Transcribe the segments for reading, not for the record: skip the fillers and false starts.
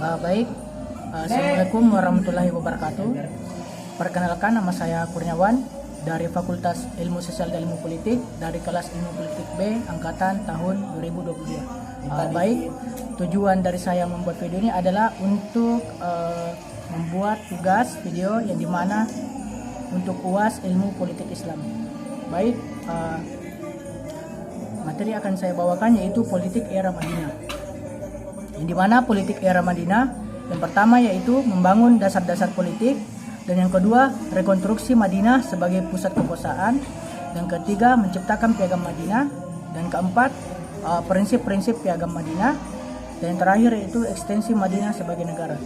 Baik, Assalamualaikum warahmatullahi wabarakatuh. Perkenalkan, nama saya Kurniawan dari Fakultas Ilmu Sosial dan Ilmu Politik dari kelas Ilmu Politik B angkatan tahun 2022. Baik, tujuan dari saya membuat video ini adalah untuk membuat tugas video yang dimana untuk UAS Ilmu Politik Islam. Baik, materi akan saya bawakan yaitu politik era Madinah. Yang dimana politik era Madinah yang pertama yaitu membangun dasar-dasar politik, dan yang kedua rekonstruksi Madinah sebagai pusat kekuasaan, dan ketiga menciptakan piagam Madinah, dan keempat prinsip-prinsip piagam Madinah, dan yang terakhir yaitu ekstensi Madinah sebagai negara.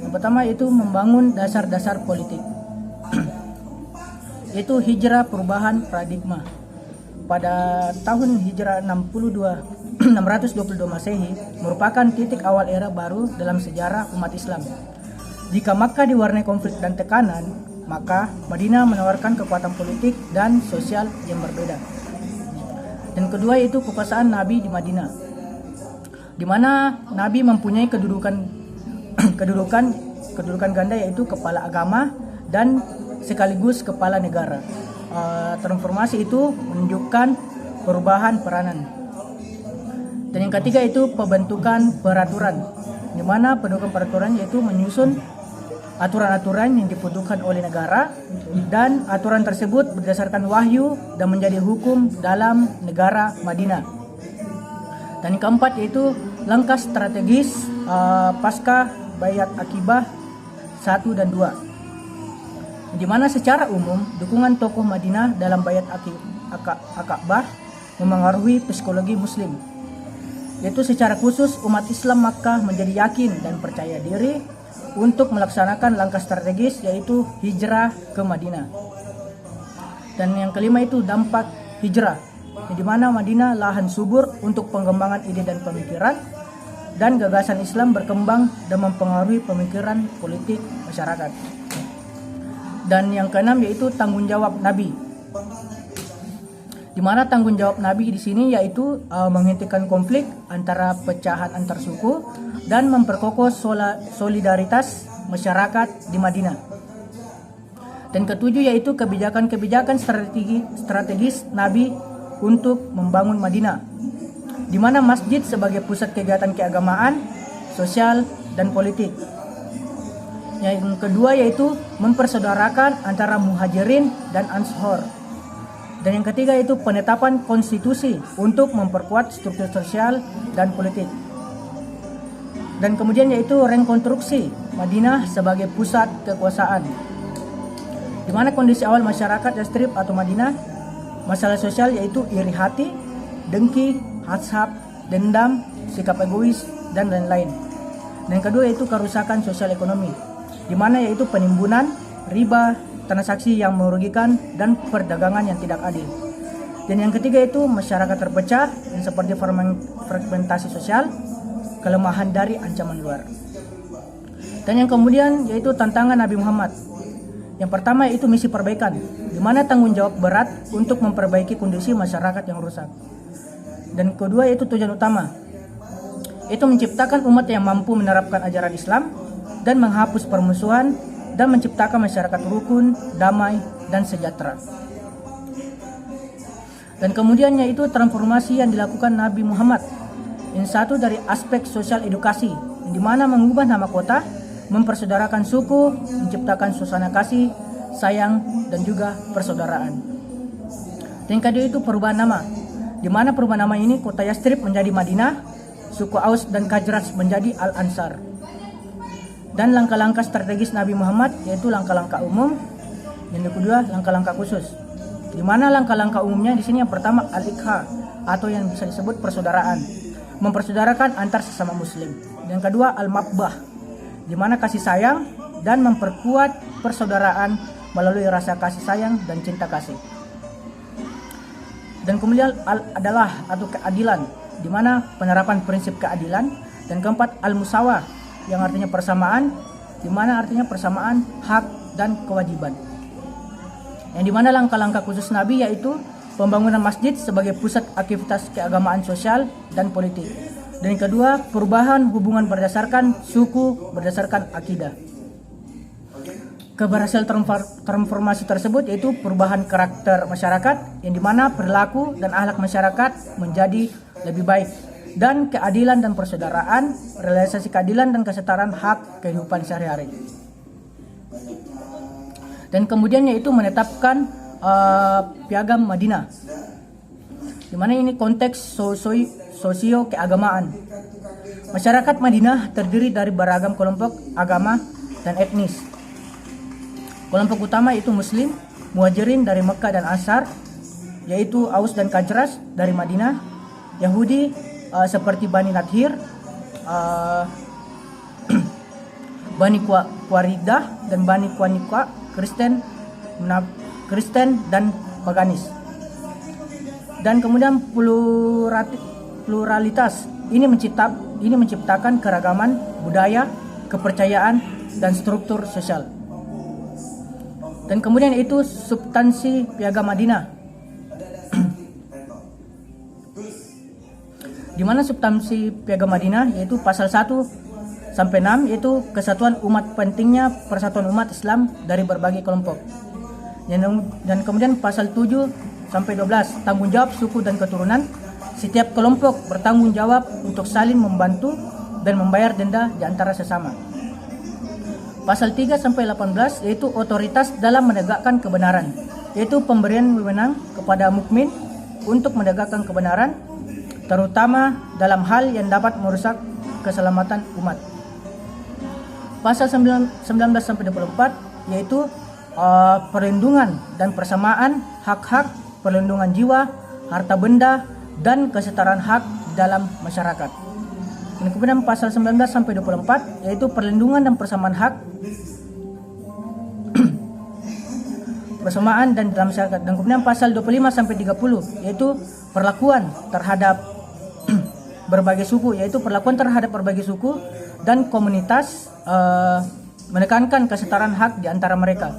Yang pertama yaitu membangun dasar-dasar politik yaitu hijrah perubahan paradigma. Pada tahun hijrah 622 Masehi merupakan titik awal era baru dalam sejarah umat Islam. Jika Makkah diwarnai konflik dan tekanan, maka Madinah menawarkan kekuatan politik dan sosial yang berbeda. Dan kedua yaitu kekuasaan Nabi di Madinah, di mana Nabi mempunyai kedudukan ganda yaitu kepala agama dan sekaligus kepala negara. Transformasi itu menunjukkan perubahan peranan. Dan yang ketiga itu pembentukan peraturan, di mana pembentukan peraturan yaitu menyusun aturan-aturan yang dibutuhkan oleh negara, dan aturan tersebut berdasarkan wahyu dan menjadi hukum dalam negara Madinah. Dan yang keempat yaitu langkah strategis pasca Baiat Aqabah 1 dan 2, di mana secara umum dukungan tokoh Madinah dalam Baiat Aqabah memengaruhi psikologi Muslim, yaitu secara khusus umat Islam Makkah menjadi yakin dan percaya diri untuk melaksanakan langkah strategis yaitu hijrah ke Madinah. Dan yang kelima itu dampak hijrah, di mana Madinah lahan subur untuk pengembangan ide dan pemikiran, dan gagasan Islam berkembang dan mempengaruhi pemikiran politik masyarakat. Dan yang keenam yaitu tanggung jawab Nabi, di mana tanggung jawab Nabi di sini yaitu menghentikan konflik antara pecahan antar suku dan memperkokoh solidaritas masyarakat di Madinah. Dan ketujuh yaitu kebijakan-kebijakan strategis Nabi untuk membangun Madinah, di mana masjid sebagai pusat kegiatan keagamaan, sosial, dan politik. Yang kedua yaitu mempersaudarakan antara muhajirin dan ansor. Dan yang ketiga yaitu penetapan konstitusi untuk memperkuat struktur sosial dan politik. Dan kemudian yaitu rekonstruksi Madinah sebagai pusat kekuasaan, di mana kondisi awal masyarakat Yastrib atau Madinah, masalah sosial yaitu iri hati, dengki, hasad, dendam, sikap egois, dan lain-lain. Dan yang kedua yaitu kerusakan sosial ekonomi, di mana yaitu penimbunan, riba, transaksi yang merugikan, dan perdagangan yang tidak adil. Dan yang ketiga itu masyarakat terpecah yang seperti fragmentasi sosial, kelemahan dari ancaman luar. Dan yang kemudian yaitu tantangan Nabi Muhammad. Yang pertama yaitu misi perbaikan, di mana tanggung jawab berat untuk memperbaiki kondisi masyarakat yang rusak. Dan kedua yaitu tujuan utama, yaitu menciptakan umat yang mampu menerapkan ajaran Islam dan menghapus permusuhan dan menciptakan masyarakat rukun, damai, dan sejahtera. Dan kemudian yaitu transformasi yang dilakukan Nabi Muhammad. Yang satu dari aspek sosial edukasi, di mana mengubah nama kota, mempersaudarakan suku, menciptakan suasana kasih, sayang, dan juga persaudaraan. Dan kedua itu perubahan nama, di mana perubahan nama ini kota Yastrib menjadi Madinah, suku Aus dan Khazraj menjadi Al-Ansar. Dan langkah-langkah strategis Nabi Muhammad yaitu langkah-langkah umum, yang kedua langkah-langkah khusus, di mana langkah-langkah umumnya di sini yang pertama al-ikha atau yang bisa disebut persaudaraan, mempersaudarakan antar sesama muslim. Yang kedua al-mabbah, di mana kasih sayang dan memperkuat persaudaraan melalui rasa kasih sayang dan cinta kasih. Dan kemudian al-adalah atau keadilan, di mana penerapan prinsip keadilan. Dan keempat al-musawah, yang artinya persamaan, di mana artinya persamaan hak dan kewajiban. Yang dimana langkah-langkah khusus Nabi yaitu pembangunan masjid sebagai pusat aktivitas keagamaan sosial dan politik. Dan yang kedua, perubahan hubungan berdasarkan suku, berdasarkan akidah. Keberhasilan transformasi tersebut yaitu perubahan karakter masyarakat, yang dimana perilaku dan akhlak masyarakat menjadi lebih baik, dan keadilan dan persaudaraan, realisasi keadilan dan kesetaraan hak kehidupan sehari-hari. Dan kemudian yaitu menetapkan Piagam Madinah, dimana ini konteks sosio keagamaan. Masyarakat Madinah terdiri dari beragam kelompok agama dan etnis. Kelompok utama yaitu Muslim, Muhajirin dari Mekah dan Ansar, yaitu Aus dan Khazraj dari Madinah. Yahudi seperti Bani Nadhir, Bani Quraidah dan Bani Qainuqa. Kristen dan paganis. Dan kemudian pluralitas ini menciptakan keragaman budaya, kepercayaan, dan struktur sosial. Dan kemudian itu substansi Piagam Madinah, di mana substansi Piagam Madinah yaitu pasal 1 sampai 6 yaitu kesatuan umat, pentingnya persatuan umat Islam dari berbagai kelompok. Dan kemudian pasal 7 sampai 12 tanggung jawab suku dan keturunan, setiap kelompok bertanggung jawab untuk saling membantu dan membayar denda di antara sesama. Pasal 3 sampai 18 yaitu otoritas dalam menegakkan kebenaran, yaitu pemberian wewenang kepada mukmin untuk menegakkan kebenaran, terutama dalam hal yang dapat merusak keselamatan umat. Pasal 19 sampai 24 yaitu perlindungan dan persamaan hak-hak, perlindungan jiwa, harta benda, dan kesetaraan hak dalam masyarakat. Dan kemudian pasal 19 sampai 24 yaitu perlindungan dan persamaan hak persamaan dan dalam masyarakat. Dan kemudian pasal 25 sampai 30 yaitu perlakuan terhadap berbagai suku, yaitu perlakuan terhadap berbagai suku dan komunitas, menekankan kesetaraan hak di antara mereka.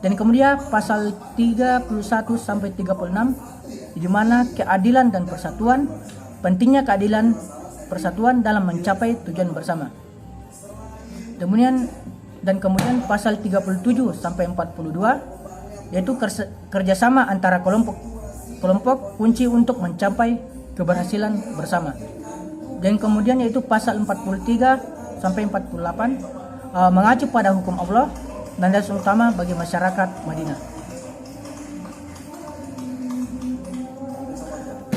Dan kemudian pasal 31 sampai 36 di mana keadilan dan persatuan, pentingnya keadilan persatuan dalam mencapai tujuan bersama. Dan kemudian pasal 37 sampai 42 yaitu kerjasama antara kelompok kunci untuk mencapai keberhasilan bersama. Dan kemudian yaitu pasal 43 sampai 48 mengacu pada hukum Allah dan dasar utama bagi masyarakat Madinah.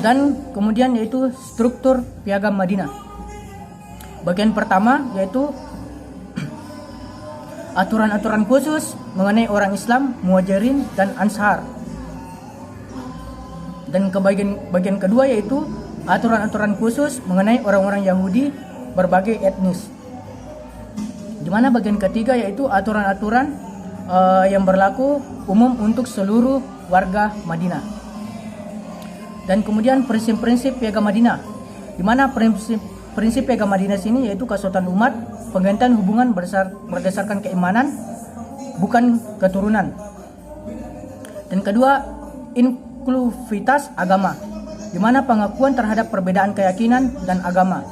Dan kemudian yaitu struktur Piagam Madinah. Bagian pertama yaitu aturan-aturan khusus mengenai orang Islam, Muhajirin, dan Ansar. Dan bagian kedua yaitu aturan-aturan khusus mengenai orang-orang Yahudi berbagai etnis. Di mana bagian ketiga yaitu aturan-aturan yang berlaku umum untuk seluruh warga Madinah. Dan kemudian prinsip-prinsip Piagam Madinah, di mana prinsip Piagam Madinah sini yaitu kesatuan umat, penggantian hubungan berdasarkan keimanan, bukan keturunan. Dan kedua, inklusivitas agama, di mana pengakuan terhadap perbedaan keyakinan dan agama.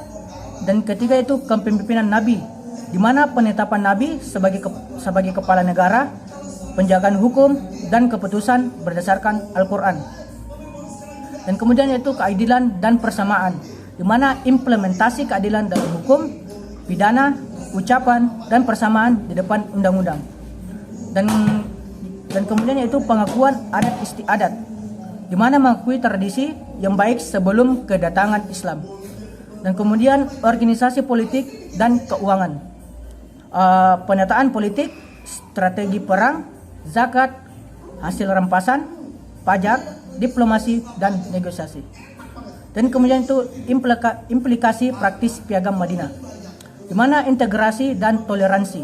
Dan ketiga itu kepemimpinan Nabi, di mana penetapan Nabi sebagai kepala negara, penjagaan hukum dan keputusan berdasarkan Al-Quran. Dan kemudian yaitu keadilan dan persamaan, di mana implementasi keadilan dalam hukum, pidana, ucapan, dan persamaan di depan undang-undang. Dan kemudian yaitu pengakuan adat istiadat, di mana mengakui tradisi yang baik sebelum kedatangan Islam. Dan kemudian organisasi politik dan keuangan, penataan politik, strategi perang, zakat, hasil rampasan, pajak, diplomasi, dan negosiasi. Dan kemudian itu implikasi praktis Piagam Madinah, di mana integrasi dan toleransi,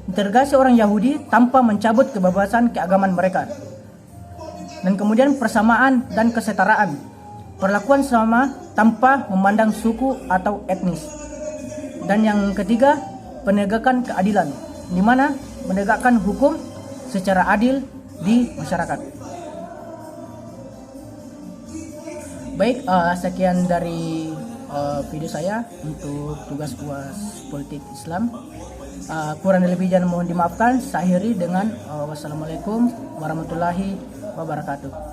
integrasi orang Yahudi tanpa mencabut kebebasan keagamaan mereka. Dan kemudian persamaan dan kesetaraan, perlakuan sama tanpa memandang suku atau etnis. Dan yang ketiga, penegakan keadilan, di mana menegakkan hukum secara adil di masyarakat. Baik, sekian dari video saya untuk tugas UAS Politik Islam. Kurang lebihnya mohon dimaafkan. Saya akhiri dengan wassalamualaikum warahmatullahi wabarakatuh.